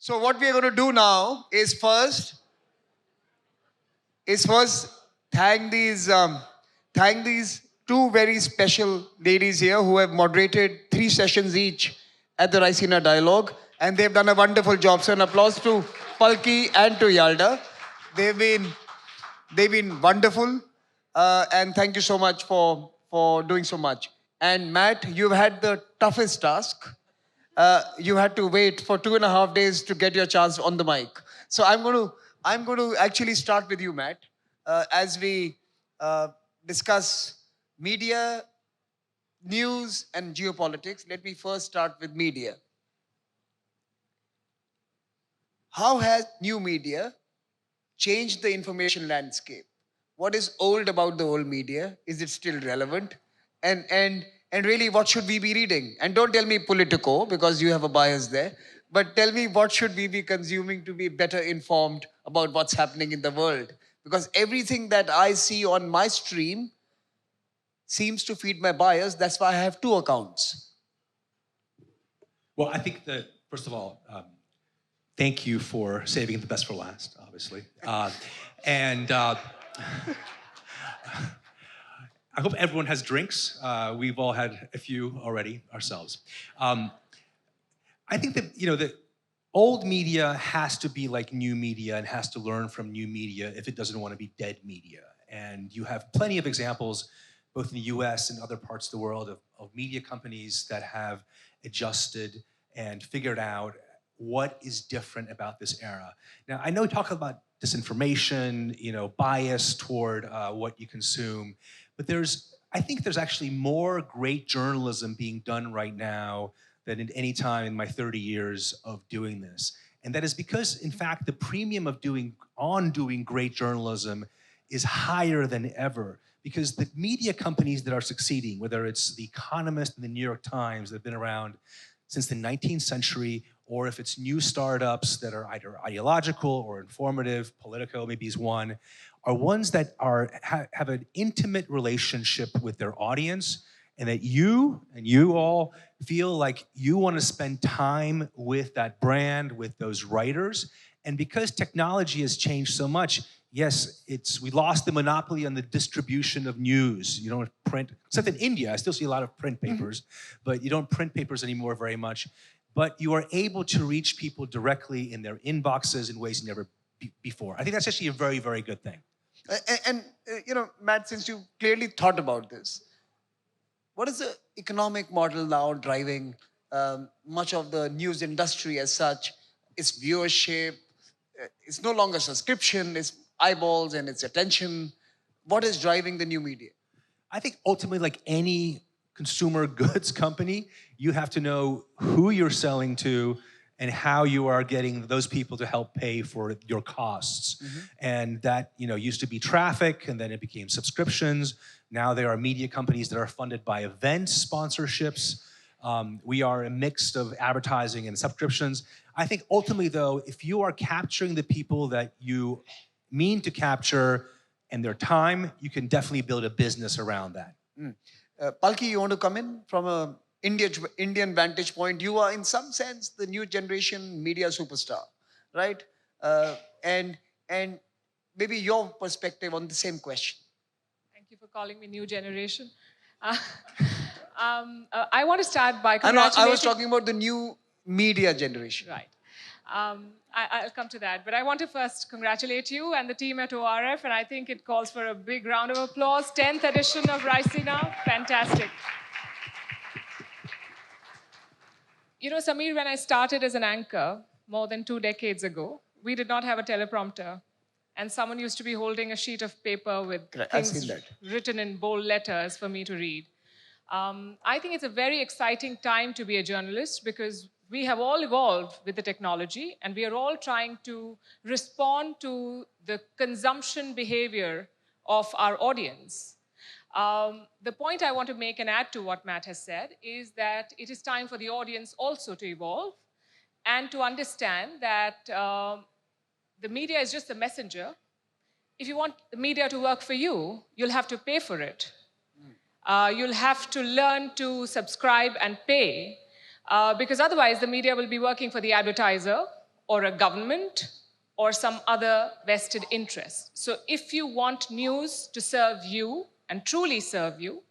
So what we are going to do now is first thank these two very special ladies here who have moderated 3 sessions each at the Raisina Dialogue, and they've done a wonderful job. So an applause to Palki and to Yalda. They've been wonderful, and thank you so much for doing so much. And Matt, you've had the toughest task. You had to wait for 2.5 days to get your chance on the mic. So I'm going to actually start with you, Matt, as we discuss media, news, and geopolitics. Let me first start with media. How has new media changed the information landscape? What is old about the old media? Is it still relevant? And really, what should we be reading? And don't tell me Politico, because you have a bias there. But tell me, what should we be consuming to be better informed about what's happening in the world? Because everything that I see on my stream seems to feed my bias. That's why I have 2 accounts. Well, I think that, first of all, thank you for saving the best for last, obviously. I hope everyone has drinks. We've all had a few already ourselves. I think that, the old media has to be like new media and has to learn from new media if it doesn't want to be dead media. And you have plenty of examples, both in the US and other parts of the world, of media companies that have adjusted and figured out what is different about this era. Now, I know we talk about disinformation, bias toward what you consume, but I think there's actually more great journalism being done right now than at any time in my 30 years of doing this. And that is because, in fact, the premium of doing great journalism is higher than ever, because the media companies that are succeeding, whether it's The Economist and the New York Times that have been around since the 19th century, or if it's new startups that are either ideological or informative, Politico maybe is one, are ones that have an intimate relationship with their audience, and that you all feel like you want to spend time with that brand, with those writers. And because technology has changed so much, yes, we lost the monopoly on the distribution of news. You don't print, except in India, I still see a lot of print papers, but you don't print papers anymore very much. But you are able to reach people directly in their inboxes in ways never before. I think that's actually a very, very good thing. And Matt, since you clearly thought about this, what is the economic model now driving much of the news industry as such? It's viewership. It's no longer subscription. It's eyeballs and it's attention. What is driving the new media? I think ultimately, like any consumer goods company, you have to know who you're selling to and how you are getting those people to help pay for your costs. Mm-hmm. And that used to be traffic, and then it became subscriptions. Now there are media companies that are funded by events, sponsorships. We are a mix of advertising and subscriptions. I think ultimately, though, if you are capturing the people that you mean to capture and their time, you can definitely build a business around that. Palki, you want to come in from a Indian vantage point? You are, in some sense, the new generation media superstar, right? And maybe your perspective on the same question. Thank you for calling me new generation. I want to start by congratulating... I was talking about the new media generation. Right. I'll come to that. But I want to first congratulate you and the team at ORF, and I think it calls for a big round of applause. 10th edition of Raisina. Fantastic. Samir, when I started as an anchor more than 2 decades ago, we did not have a teleprompter. And someone used to be holding a sheet of paper with things written in bold letters for me to read. I think it's a very exciting time to be a journalist, because we have all evolved with the technology, and we are all trying to respond to the consumption behavior of our audience. The point I want to make and add to what Matt has said is that it is time for the audience also to evolve and to understand that the media is just a messenger. If you want the media to work for you, you'll have to pay for it. You'll have to learn to subscribe and pay, because otherwise the media will be working for the advertiser or a government or some other vested interest. So if you want news to serve you and truly serve you,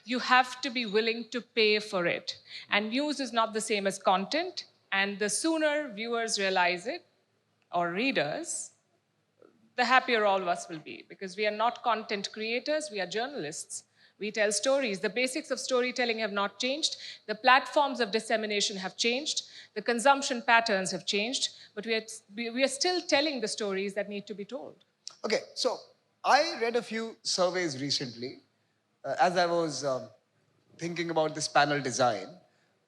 you have to be willing to pay for it. And news is not the same as content. And the sooner viewers realize it, or readers, the happier all of us will be. Because we are not content creators, we are journalists. We tell stories. The basics of storytelling have not changed. The platforms of dissemination have changed. The consumption patterns have changed. But we are still telling the stories that need to be told. Okay, so I read a few surveys recently. As I was thinking about this panel design,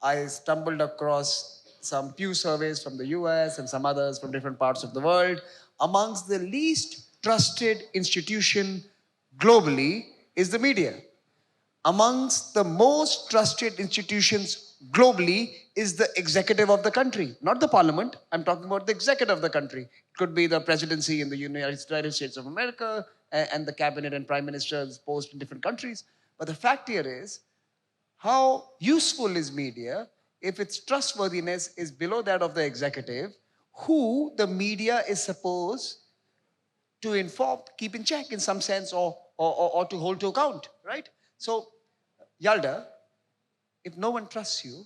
I stumbled across some Pew surveys from the US and some others from different parts of the world. Amongst the least trusted institution globally is the media. Amongst the most trusted institutions globally is the executive of the country, not the parliament. I'm talking about the executive of the country. It could be the presidency in the United States of America and the cabinet and prime minister's post in different countries. But the fact here is, how useful is media if its trustworthiness is below that of the executive, who the media is supposed to inform, keep in check in some sense, or to hold to account, right? So, Yalda, if no one trusts you,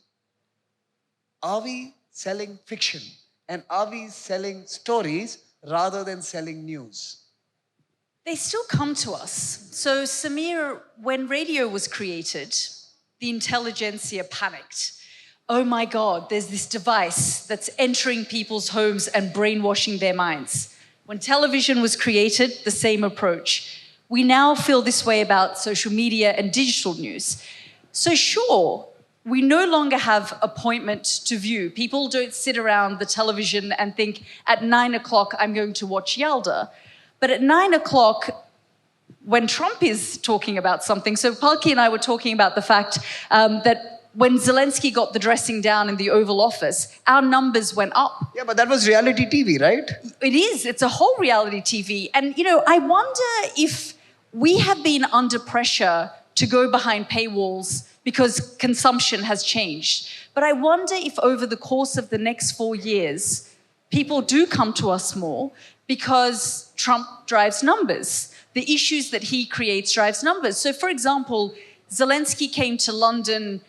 are we selling fiction? And are we selling stories rather than selling news? They still come to us. So, Samir, when radio was created, the intelligentsia panicked. Oh my God, there's this device that's entering people's homes and brainwashing their minds. When television was created, the same approach. We now feel this way about social media and digital news. So sure, we no longer have appointment to view. People don't sit around the television and think, at 9 o'clock, I'm going to watch Yalda. But at 9 o'clock, when Trump is talking about something, so Palki and I were talking about the fact that when Zelensky got the dressing down in the Oval Office, our numbers went up. Yeah, but that was reality TV, right? It is. It's a whole reality TV. And, you know, I wonder if we have been under pressure to go behind paywalls because consumption has changed. But I wonder if over the course of the next 4 years, people do come to us more because Trump drives numbers. The issues that he creates drives numbers. So, for example, Zelensky came to London,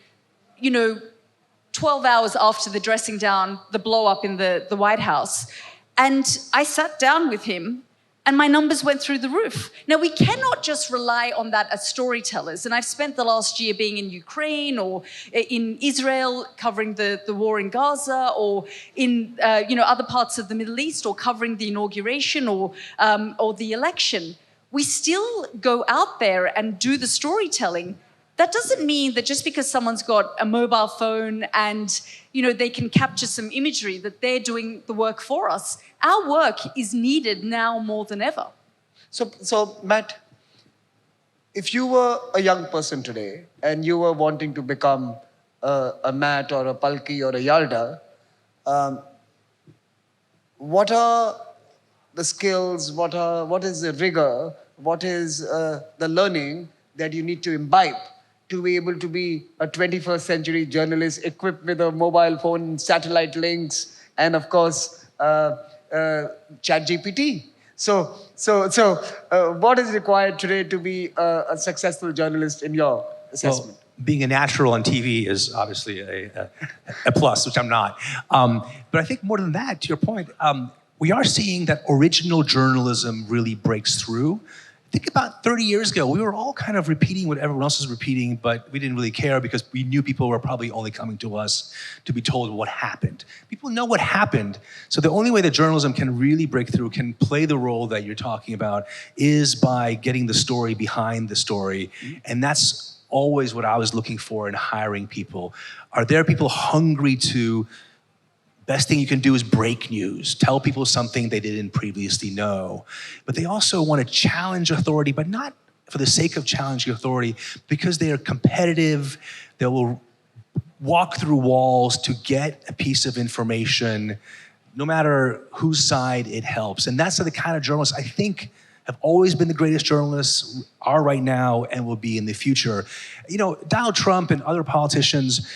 12 hours after the dressing down, the blow up in the White House. And I sat down with him and my numbers went through the roof. Now, we cannot just rely on that as storytellers. And I've spent the last year being in Ukraine or in Israel covering the war in Gaza or in other parts of the Middle East or covering the inauguration or the election. We still go out there and do the storytelling. That doesn't mean that just because someone's got a mobile phone and they can capture some imagery that they're doing the work for us. Our work is needed now more than ever. So Matt, if you were a young person today and you were wanting to become a Matt or a Palki or a Yalda, what are the skills, what is the rigor, what is the learning that you need to imbibe to be able to be a 21st century journalist equipped with a mobile phone, satellite links, and of course, ChatGPT. So, what is required today to be a successful journalist in your assessment? Well, being a natural on TV is obviously a plus, which I'm not. But I think more than that, to your point, we are seeing that original journalism really breaks through. I think about 30 years ago, we were all kind of repeating what everyone else was repeating, but we didn't really care because we knew people were probably only coming to us to be told what happened. People know what happened. So the only way that journalism can really break through, can play the role that you're talking about, is by getting the story behind the story. And that's always what I was looking for in hiring people. Are there people hungry to... Best thing you can do is break news. Tell people something they didn't previously know. But they also want to challenge authority, but not for the sake of challenging authority, because they are competitive. They will walk through walls to get a piece of information, no matter whose side it helps. And that's the kind of journalists I think have always been the greatest journalists, are right now, and will be in the future. Donald Trump and other politicians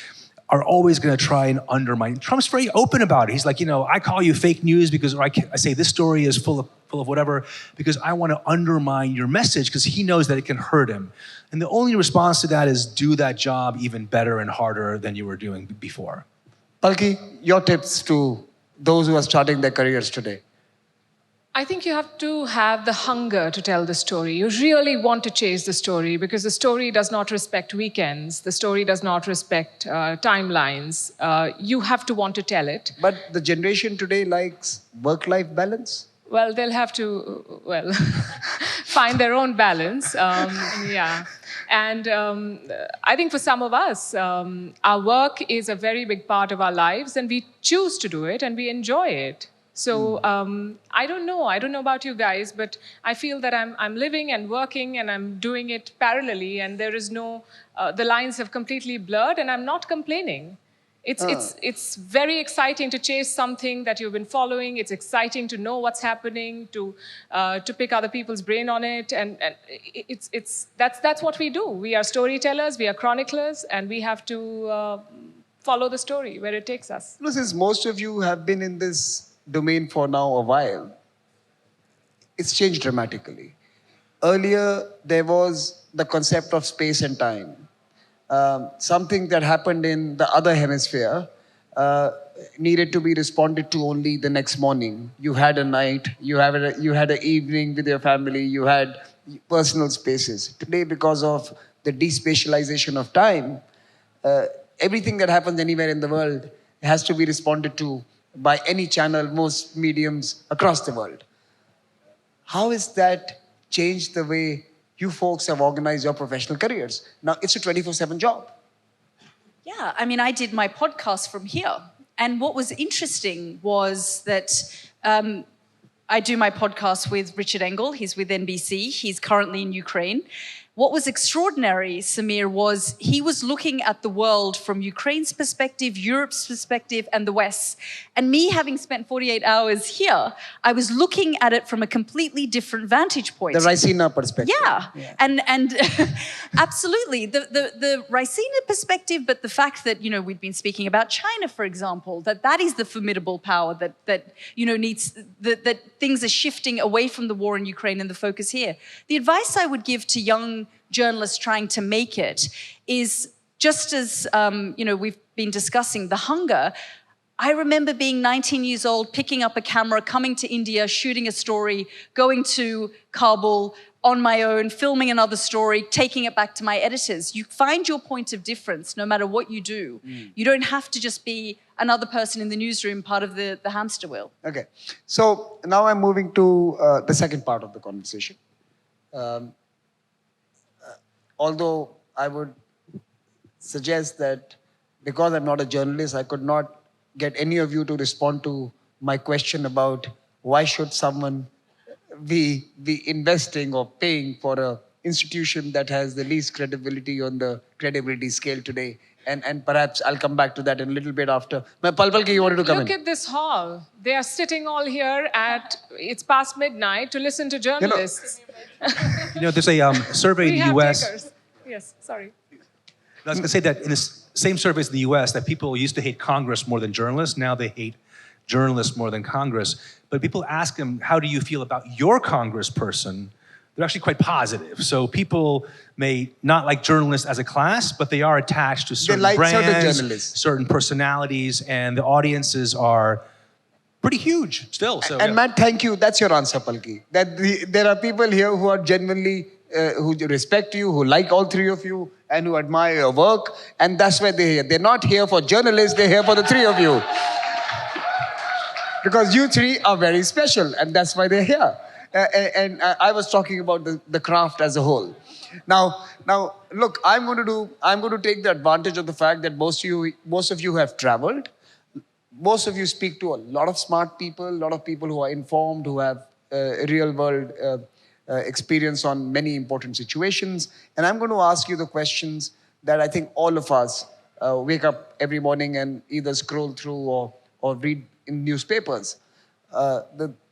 are always going to try and undermine. Trump's very open about it. He's like, I call you fake news because I say this story is full of whatever because I want to undermine your message because he knows that it can hurt him. And the only response to that is do that job even better and harder than you were doing before. Palki, your tips to those who are starting their careers today. I think you have to have the hunger to tell the story. You really want to chase the story because the story does not respect weekends. The story does not respect timelines. You have to want to tell it. But the generation today likes work-life balance. Well, they'll have to, find their own balance. Yeah. And I think for some of us, our work is a very big part of our lives and we choose to do it and we enjoy it. So I don't know about you guys, but I feel that I'm living and working and I'm doing it parallelly and there is no, the lines have completely blurred and I'm not complaining. It's very exciting to chase something that you've been following. It's exciting to know what's happening, to pick other people's brain on it, and that's what we do. We are storytellers, we are chroniclers, and we have to follow the story where it takes us. Since most of you have been in this domain for now a while, it's changed dramatically. Earlier, there was the concept of space and time. Something that happened in the other hemisphere needed to be responded to only the next morning. You had a night, you had an evening with your family, you had personal spaces. Today, because of the despatialization of time, everything that happens anywhere in the world has to be responded to by any channel, most mediums across the world. How has that changed the way you folks have organized your professional careers? Now, it's a 24/7 job. Yeah, I mean, I did my podcast from here. And what was interesting was that I do my podcast with Richard Engel. He's with NBC. He's currently in Ukraine. What was extraordinary, Samir, was he was looking at the world from Ukraine's perspective, Europe's perspective, and the West's. And me, having spent 48 hours here, I was looking at it from a completely different vantage point. The Raisina perspective. Yeah. And absolutely. The Raisina perspective, but the fact that, we'd been speaking about China, for example, that is the formidable power that needs, that things are shifting away from the war in Ukraine and the focus here. The advice I would give to young journalists trying to make it is just as, we've been discussing, the hunger. I remember being 19 years old, picking up a camera, coming to India, shooting a story, going to Kabul on my own, filming another story, taking it back to my editors. You find your point of difference no matter what you do. You don't have to just be another person in the newsroom, part of the hamster wheel. Okay. So now I'm moving to the second part of the conversation. Although I would suggest that because I'm not a journalist, I could not get any of you to respond to my question about why should someone be investing or paying for an institution that has the least credibility on the credibility scale today. And perhaps I'll come back to that in a little bit after. Palki, you wanted to come in. Look at this hall. They are sitting all here it's past midnight to listen to journalists. There's a survey in the U.S. Takers. Yes, sorry. I was going to say that in the same surveys in the U.S. that people used to hate Congress more than journalists. Now they hate journalists more than Congress. But people ask them, how do you feel about your congressperson? They're actually quite positive. So people may not like journalists as a class, but they are attached to certain brands, certain personalities, and the audiences are pretty huge still. So, and Matt, thank you. That's your answer, Palki. There are people here who are genuinely, who respect you, who like all three of you, and who admire your work. And that's why they're here. They're not here for journalists, they're here for the three of you. Because you three are very special, and that's why they're here. And I was talking about the craft as a whole. Now, look, I'm going to take the advantage of the fact that most of you have traveled. Most of you speak to a lot of smart people, a lot of people who are informed, who have real world experience on many important situations. And I'm going to ask you the questions that I think all of us wake up every morning and either scroll through or read in newspapers.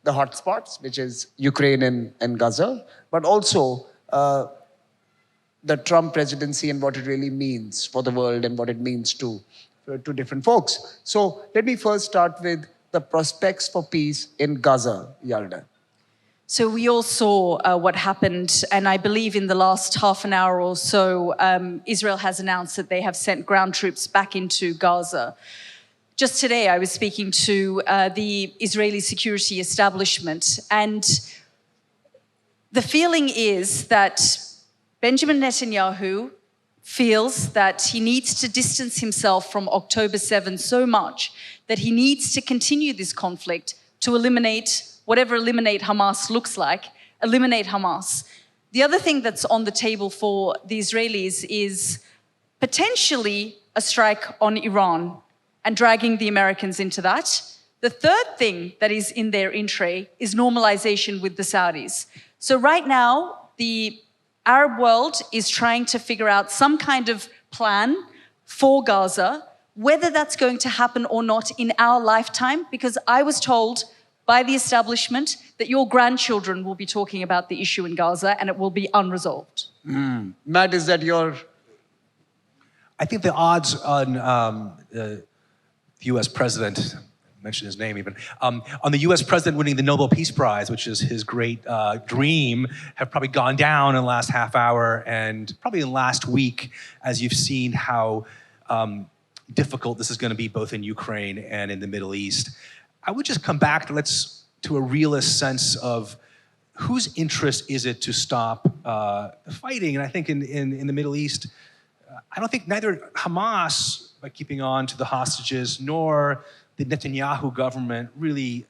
The hotspots, which is Ukraine and Gaza, but also the Trump presidency and what it really means for the world and what it means to to different folks. So let me first start with the prospects for peace in Gaza, Yalda. So we all saw what happened, and I believe in the last half an hour or so, Israel has announced that they have sent ground troops back into Gaza. Just today, I was speaking to the Israeli security establishment, and the feeling is that Benjamin Netanyahu feels that he needs to distance himself from October 7 so much that he needs to continue this conflict to eliminate whatever eliminate Hamas looks like, eliminate Hamas. The other thing that's on the table for the Israelis is potentially a strike on Iran and dragging the Americans into that. The third thing that is in their in tray is normalization with the Saudis. So right now, the Arab world is trying to figure out some kind of plan for Gaza, whether that's going to happen or not in our lifetime, because I was told by the establishment that your grandchildren will be talking about the issue in Gaza and it will be unresolved. Matt, is that your... I think the odds on the US president, mention his name even, on the US president winning the Nobel Peace Prize, which is his great dream, have probably gone down in the last half hour and probably in the last week, as you've seen how difficult this is going to be both in Ukraine and in the Middle East. I would just come back to a realist sense of whose interest is it to stop the fighting? And I think in the Middle East, I don't think neither Hamas, by keeping on to the hostages, nor the Netanyahu government really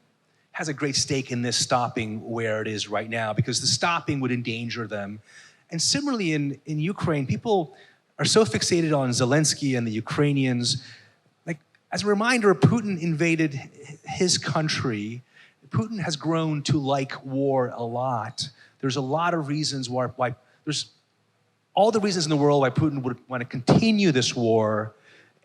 has a great stake in this stopping where it is right now, because the stopping would endanger them. And similarly in Ukraine, people are so fixated on Zelensky and the Ukrainians. As a reminder, Putin invaded his country. Putin has grown to like war a lot. There's a lot of reasons why there's all the reasons in the world why Putin would want to continue this war,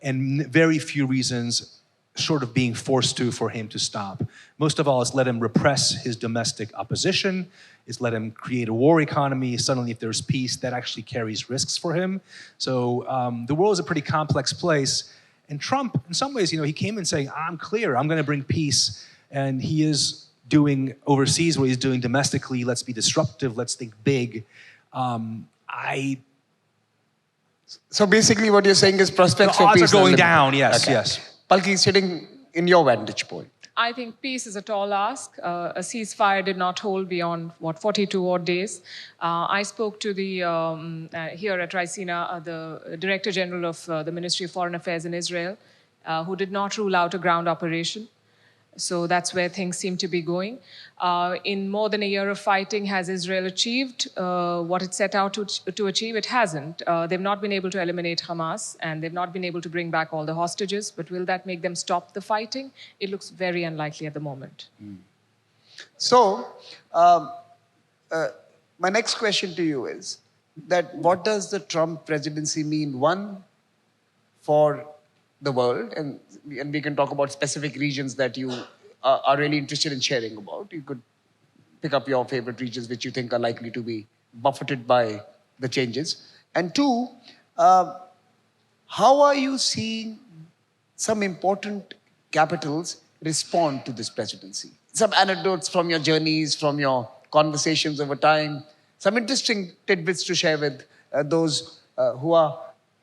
and very few reasons short of being forced to for him to stop. Most of all, it's let him repress his domestic opposition. It's let him create a war economy. Suddenly, if there's peace, that actually carries risks for him. So the world is a pretty complex place. And Trump, in some ways, he came in saying, I'm clear, I'm going to bring peace. And he is doing overseas what he's doing domestically. Let's be disruptive. Let's think big. So basically what you're saying is prospects for peace. The odds are going down, yes, okay. yes. Palki, sitting in your vantage point. I think peace is a tall ask. A ceasefire did not hold beyond, 42 odd days. I spoke to the, here at Raisina, the Director General of the Ministry of Foreign Affairs in Israel, who did not rule out a ground operation. So that's where things seem to be going. In more than a year of fighting, has Israel achieved what it set out to achieve? It hasn't. They've not been able to eliminate Hamas, and they've not been able to bring back all the hostages. But will that make them stop the fighting? It looks very unlikely at the moment. So, my next question to you is that what does the Trump presidency mean, one, for the world, and we can talk about specific regions that you are really interested in sharing about. You could pick up your favorite regions which you think are likely to be buffeted by the changes. And two, how are you seeing some important capitals respond to this presidency? Some anecdotes from your journeys, from your conversations over time, some interesting tidbits to share with those who are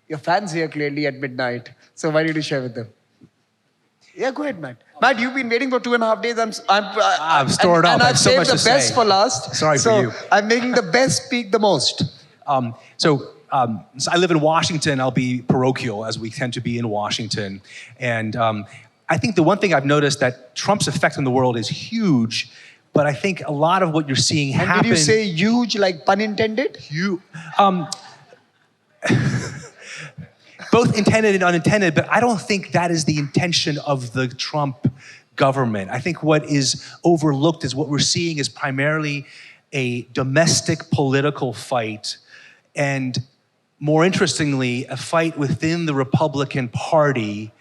your fans here clearly at midnight. So why don't you share with them? Yeah, go ahead, Matt. Matt, you've been waiting for 2.5 days. I'm stored up. And I've saved the best for last. Sorry for you. I'm making the best speak the most. So I live in Washington. I'll be parochial, as we tend to be in Washington. And I think the one thing I've noticed that Trump's effect on the world is huge. But I think a lot of what you're seeing happen... And did you say huge, like pun intended? Both intended and unintended, but I don't think that is the intention of the Trump government. I think what is overlooked is what we're seeing is primarily a domestic political fight, and more interestingly, a fight within the Republican Party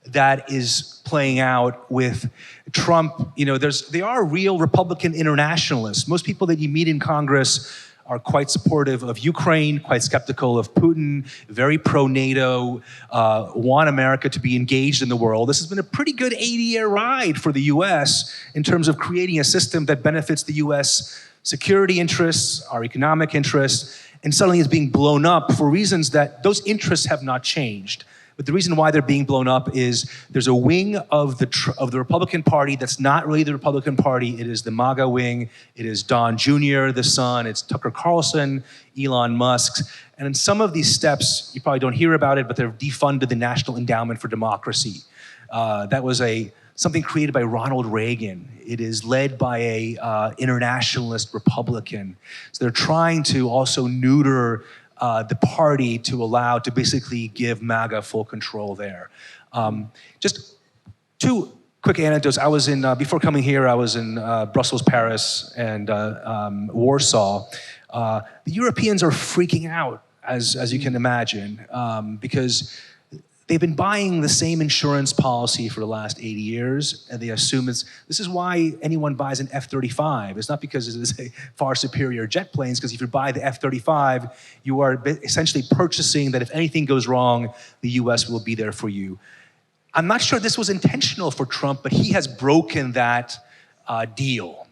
that is playing out with Trump. They are real Republican internationalists. Most people that you meet in Congress are quite supportive of Ukraine, quite skeptical of Putin, very pro-NATO, want America to be engaged in the world. This has been a pretty good 80-year ride for the US in terms of creating a system that benefits the US security interests, our economic interests, and suddenly is being blown up for reasons that those interests have not changed. But the reason why they're being blown up is there's a wing of the Republican Party that's not really the Republican Party. It is the MAGA wing. It is Don Jr., the son. It's Tucker Carlson, Elon Musk. And in some of these steps, you probably don't hear about it, but they've defunded the National Endowment for Democracy. That was something created by Ronald Reagan. It is led by a internationalist Republican. So they're trying to also neuter the party to basically give MAGA full control there. Just two quick anecdotes. I was before coming here, I was in Brussels, Paris, and Warsaw. The Europeans are freaking out, as you can imagine, because they've been buying the same insurance policy for the last 80 years, and they assume this is why anyone buys an F-35. It's not because it is a far superior jet planes, because if you buy the F-35, you are essentially purchasing that if anything goes wrong, the US will be there for you. I'm not sure this was intentional for Trump, but he has broken that deal.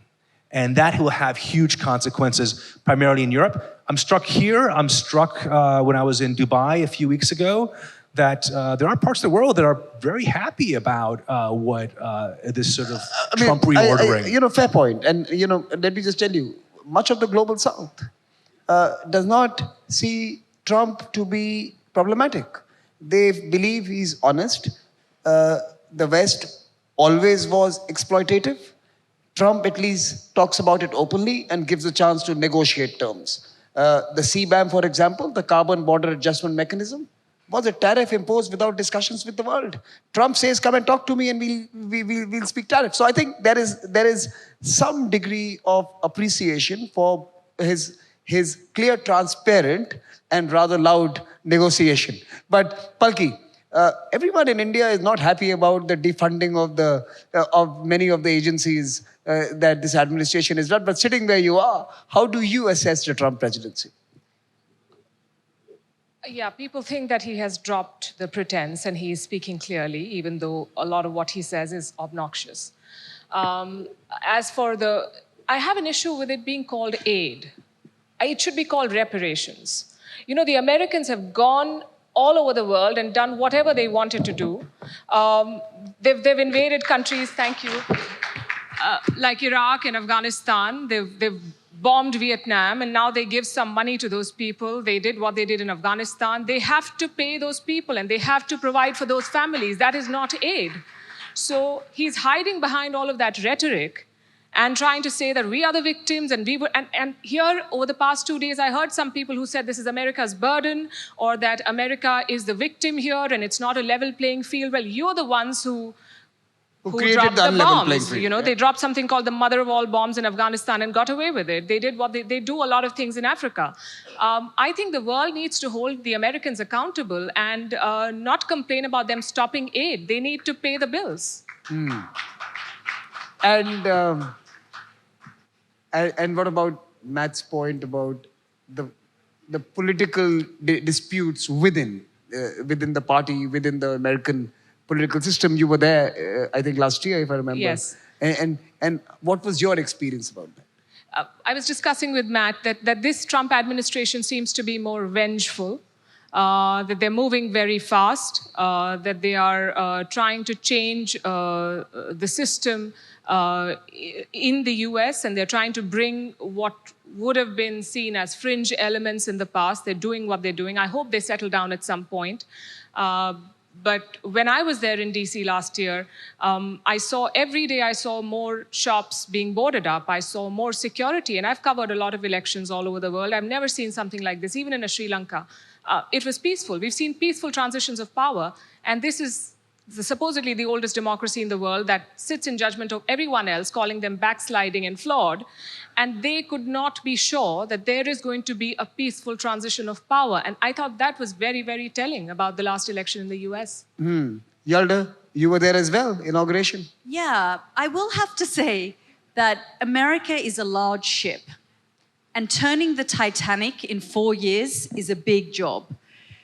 And that will have huge consequences, primarily in Europe. I'm struck when I was in Dubai a few weeks ago, that there are parts of the world that are very happy about this sort of Trump reordering. Fair point. And, let me just tell you, much of the global South does not see Trump to be problematic. They believe he's honest. The West always was exploitative. Trump at least talks about it openly and gives a chance to negotiate terms. The CBAM, for example, the Carbon Border Adjustment Mechanism, was a tariff imposed without discussions with the world. Trump says, come and talk to me and we'll speak tariff. So I think there is some degree of appreciation for his clear, transparent, and rather loud negotiation. But Palki, everyone in India is not happy about the defunding of many of the agencies that this administration has done. But sitting where you are, how do you assess the Trump presidency? Yeah, people think that he has dropped the pretense and he is speaking clearly, even though a lot of what he says is obnoxious. I have an issue with it being called aid. It should be called reparations. The Americans have gone all over the world and done whatever they wanted to do. They've invaded countries, thank you, like Iraq and Afghanistan. They've bombed Vietnam, and now they give some money to those people. They did what they did in Afghanistan. They have to pay those people, and they have to provide for those families. That is not aid. So he's hiding behind all of that rhetoric and trying to say that we are the victims, and and here, over the past 2 days, I heard some people who said this is America's burden, or that America is the victim here, and it's not a level playing field. Well, you're the ones who dropped the bombs. They dropped something called the mother of all bombs in Afghanistan and got away with it. They did what they do a lot of things in Africa. I think the world needs to hold the Americans accountable and not complain about them stopping aid. They need to pay the bills. And what about Matt's point about the political disputes within the party, within the American political system? You were there, I think, last year, if I remember. Yes. And what was your experience about that? I was discussing with Matt that this Trump administration seems to be more vengeful, that they're moving very fast, that they are trying to change the system in the US, and they're trying to bring what would have been seen as fringe elements in the past. They're doing what they're doing. I hope they settle down at some point. But when I was there in DC last year, every day I saw more shops being boarded up. I saw more security, and I've covered a lot of elections all over the world. I've never seen something like this, even in Sri Lanka. It was peaceful. We've seen peaceful transitions of power, and this is supposedly the oldest democracy in the world that sits in judgment of everyone else, calling them backsliding and flawed. And they could not be sure that there is going to be a peaceful transition of power. And I thought that was very, very telling about the last election in the US. Yalda, you were there as well, inauguration. Yeah, I will have to say that America is a large ship. and turning the Titanic in 4 years is a big job.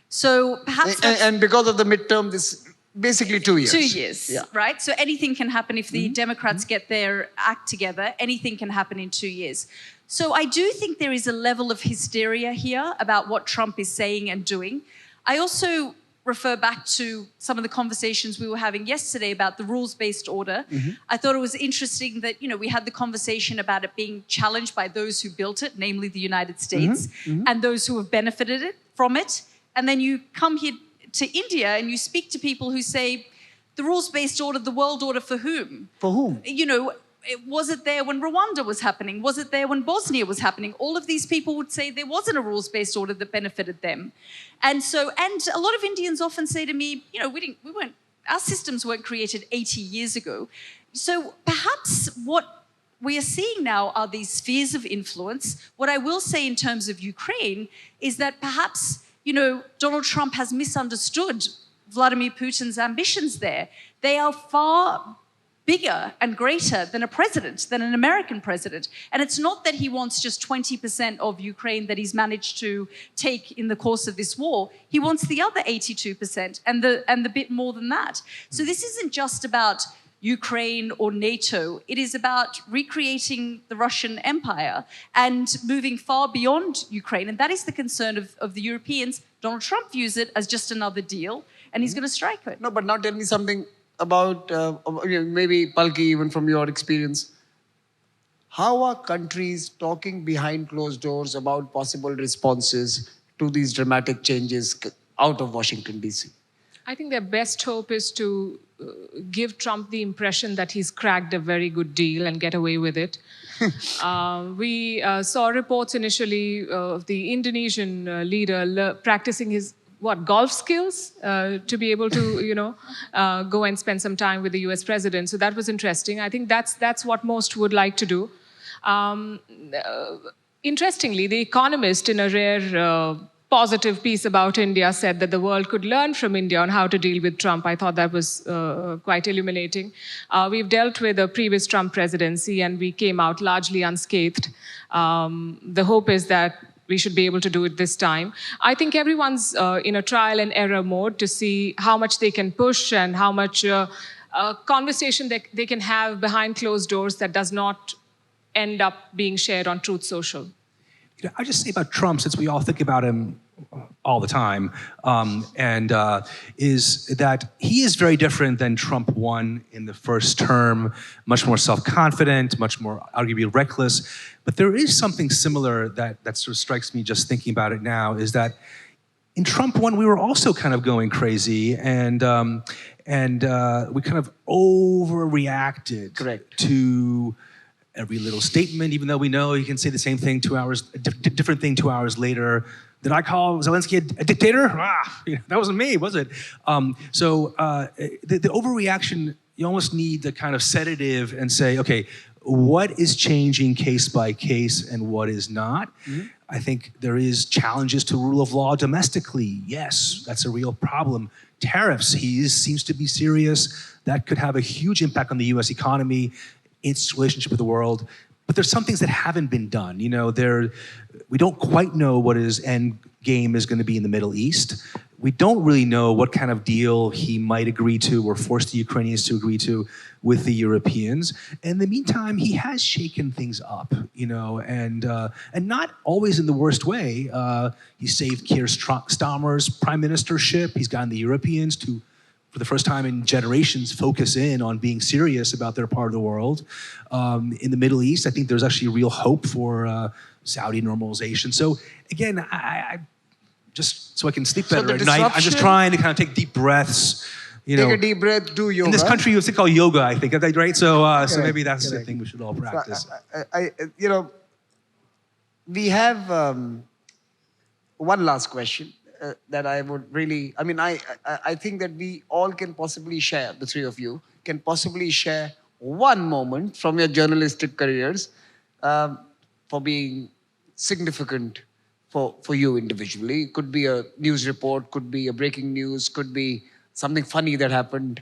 So perhaps and because of the midterm, this basically 2 years. 2 years, right? So anything can happen if the Democrats get their act together. Anything can happen in 2 years. So I do think there is a level of hysteria here about what Trump is saying and doing. I also refer back to some of the conversations we were having yesterday about the rules-based order. I thought it was interesting that, we had the conversation about it being challenged by those who built it, namely the United States, and those who have benefited from it. And then you come here to India and you speak to people who say, the rules-based order, the world order for whom? For whom? Was it there when Rwanda was happening? Was it there when Bosnia was happening? All of these people would say there wasn't a rules-based order that benefited them. And a lot of Indians often say to me, our systems weren't created 80 years ago. So perhaps what we are seeing now are these spheres of influence. What I will say in terms of Ukraine is that perhaps, Donald Trump has misunderstood Vladimir Putin's ambitions there. They are far bigger and greater than a president, than an American president. And it's not that he wants just 20% of Ukraine that he's managed to take in the course of this war. He wants the other 82% and the bit more than that. So this isn't just about Ukraine or NATO. It is about recreating the Russian Empire and moving far beyond Ukraine. And that is the concern of the Europeans. Donald Trump views it as just another deal, and he's going to strike it. No, but now tell me something about, maybe Palki, even from your experience. How are countries talking behind closed doors about possible responses to these dramatic changes out of Washington, D.C.? I think their best hope is to give Trump the impression that he's cracked a very good deal and get away with it. We saw reports initially of the Indonesian leader practicing his golf skills to be able to, go and spend some time with the US president. So that was interesting. I think that's what most would like to do. Interestingly, The Economist, in a rare positive piece about India, said that the world could learn from India on how to deal with Trump. I thought that was quite illuminating. We've dealt with a previous Trump presidency and we came out largely unscathed. The hope is that we should be able to do it this time. I think everyone's in a trial and error mode to see how much they can push and how much conversation they can have behind closed doors that does not end up being shared on Truth Social. I just say about Trump, since we all think about him all the time, is that he is very different than Trump 1 in the first term, much more self-confident, much more arguably reckless. But there is something similar that sort of strikes me just thinking about it now, is that in Trump 1, we were also kind of going crazy and we kind of overreacted to every little statement, even though we know he can say the same thing 2 hours, different thing 2 hours later. Did I call Zelensky a dictator? That wasn't me, was it? The overreaction, you almost need the kind of sedative and say, okay, what is changing case by case and what is not? I think there is challenges to rule of law domestically. Yes, that's a real problem. Tariffs, he seems to be serious. That could have a huge impact on the US economy, its relationship with the world. But there's some things that haven't been done. We don't quite know what his end game is going to be in the Middle East. We don't really know what kind of deal he might agree to or force the Ukrainians to agree to with the Europeans. In the meantime, he has shaken things up, and not always in the worst way. He saved Keir Starmer's prime ministership. He's gotten the Europeans to, for the first time in generations, focus in on being serious about their part of the world. In the Middle East, I think there's actually real hope for Saudi normalization. So again, I just so I can sleep better at night, I'm just trying to kind of take deep breaths. Take a deep breath, do yoga. In this country, it's called yoga, I think, right? So maybe that's the thing we should all practice. We have one last question. That I would really, I think that we all can possibly share, the three of you, can possibly share one moment from your journalistic careers for being significant for you individually. It could be a news report, could be a breaking news, could be something funny that happened,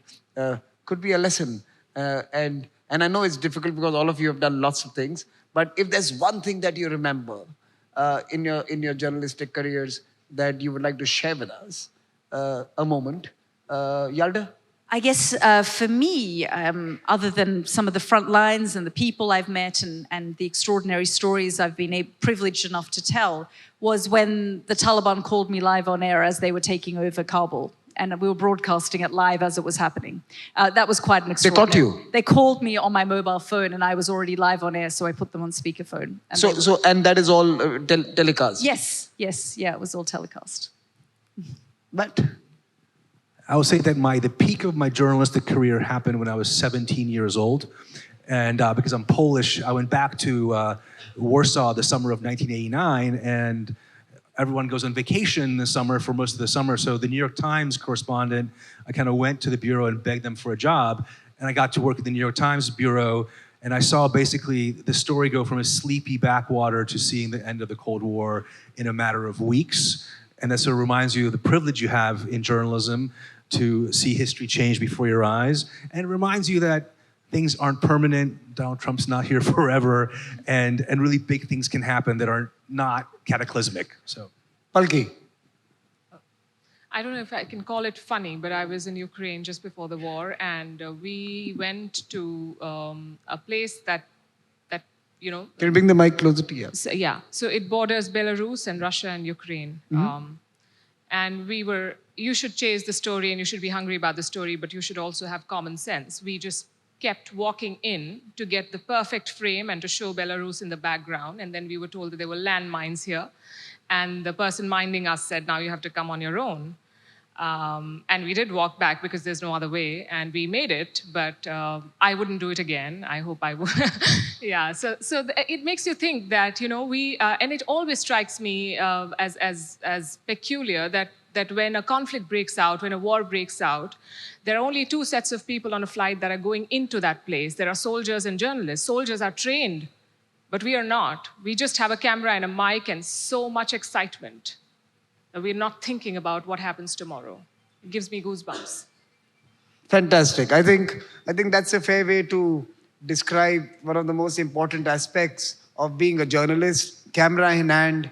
could be a lesson. And And I know it's difficult because all of you have done lots of things. But if there's one thing that you remember in your journalistic careers that you would like to share with us, a moment, Yalda? I guess for me, other than some of the front lines and the people I've met and the extraordinary stories I've been privileged enough to tell, was when the Taliban called me live on air as they were taking over Kabul. And we were broadcasting it live as it was happening. That was quite an extraordinary. They caught you? They called me on my mobile phone, and I was already live on air, so I put them on speakerphone. And And that is all telecast? Yes, yeah, it was all telecast. But I would say that the peak of my journalistic career happened when I was 17 years old. And because I'm Polish, I went back to Warsaw the summer of 1989, and everyone goes on vacation this summer for most of the summer. So the New York Times correspondent, I kind of went to the bureau and begged them for a job. And I got to work at the New York Times bureau, and I saw basically the story go from a sleepy backwater to seeing the end of the Cold War in a matter of weeks. And that sort of reminds you of the privilege you have in journalism to see history change before your eyes. And it reminds you that things aren't permanent, Donald Trump's not here forever, and really big things can happen that are not cataclysmic. So, Palki? I don't know if I can call it funny, but I was in Ukraine just before the war, and we went to a place that you know. Can you bring the mic closer to you? So, yeah, so it borders Belarus and Russia and Ukraine. And you should chase the story and you should be hungry about the story, but you should also have common sense. We just kept walking in to get the perfect frame and to show Belarus in the background. And then we were told that there were landmines here. And the person minding us said, now you have to come on your own. And we did walk back because there's no other way, and we made it, but I wouldn't do it again. I hope I would. Yeah, so it makes you think that, you know, and it always strikes me as peculiar that when a conflict breaks out, when a war breaks out, there are only two sets of people on a flight that are going into that place. There are soldiers and journalists. Soldiers are trained, but we are not. We just have a camera and a mic and so much excitement. We're not thinking about what happens tomorrow. It gives me goosebumps. Fantastic. I think that's a fair way to describe one of the most important aspects of being a journalist: camera in hand,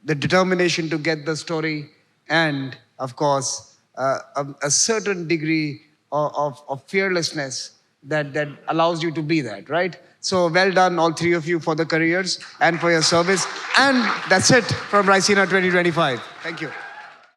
the determination to get the story, and of course, a certain degree of fearlessness that allows you to be that, right? So well done, all three of you, for the careers and for your service. And that's it from Raisina 2025. Thank you.